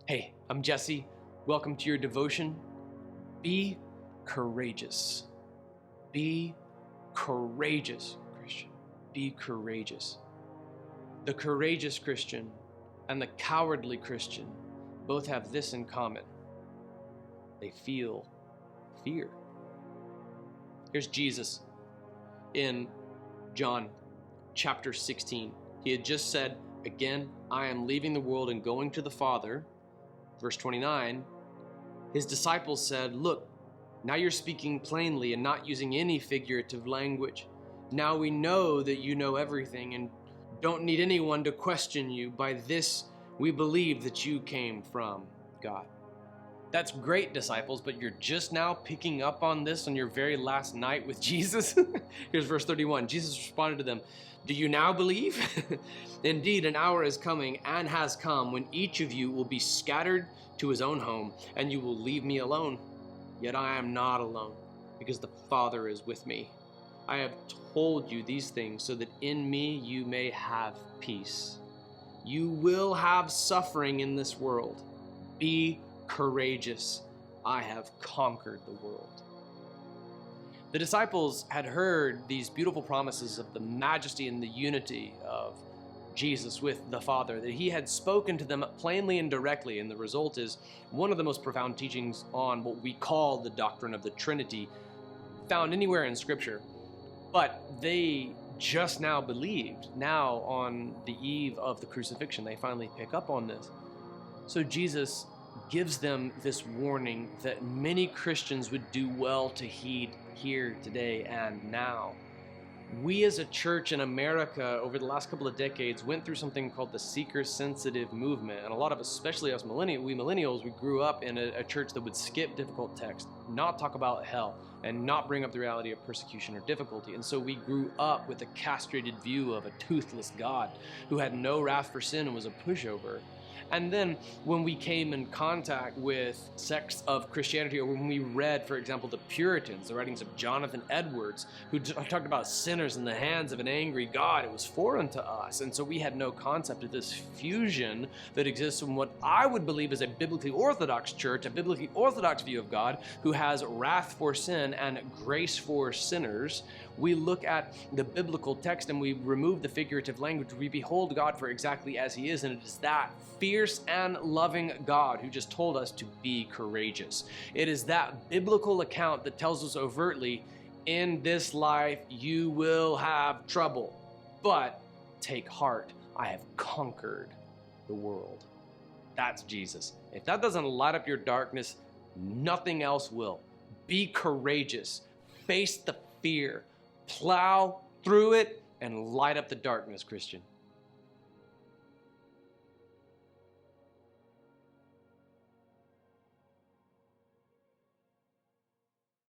Hey, I'm Jesse. Welcome to your devotion. Be courageous. Be courageous, Christian. Be courageous. The courageous Christian and the cowardly Christian both have this in common. They feel fear. Here's Jesus in John chapter 16. He had just said, again, I am leaving the world and going to the Father. Verse 29, his disciples said, look, now you're speaking plainly and not using any figurative language. Now we know that you know everything and don't need anyone to question you. By this, we believe that you came from God. That's great, disciples, but you're just now picking up on this on your very last night with Jesus? Here's verse 31. Jesus responded to them, do you now believe? Indeed, an hour is coming and has come when each of you will be scattered to his own home, and you will leave me alone. Yet I am not alone, because the Father is with me. I have told you these things so that in me you may have peace. You will have suffering in this world. Be courageous. I have conquered the world. The disciples had heard these beautiful promises of the majesty and the unity of Jesus with the Father, that he had spoken to them plainly and directly, and the result is one of the most profound teachings on what we call the doctrine of the Trinity found anywhere in Scripture. But they just now believed. Now, on the eve of the crucifixion, they finally pick up on this. So Jesus gives them this warning that many Christians would do well to heed here today and now. We as a church in America over the last couple of decades went through something called the seeker-sensitive movement, and a lot of us, especially us millennials, we grew up in a church that would skip difficult text, not talk about hell, and not bring up the reality of persecution or difficulty. And so we grew up with a castrated view of a toothless God who had no wrath for sin and was a pushover. And then when we came in contact with sects of Christianity, or when we read, for example, the Puritans, the writings of Jonathan Edwards, who talked about sinners in the hands of an angry God, it was foreign to us. And so we had no concept of this fusion that exists in what I would believe is a biblically orthodox church, a biblically orthodox view of God, who has wrath for sin and grace for sinners. We look at the biblical text and we remove the figurative language. We behold God for exactly as he is, and it is that fierce and loving God who just told us to be courageous. It is that biblical account that tells us overtly, in this life you will have trouble, but take heart, I have conquered the world. That's Jesus. If that doesn't light up your darkness, nothing else will. Be courageous. Face the fear. Plow through it and light up the darkness, Christian.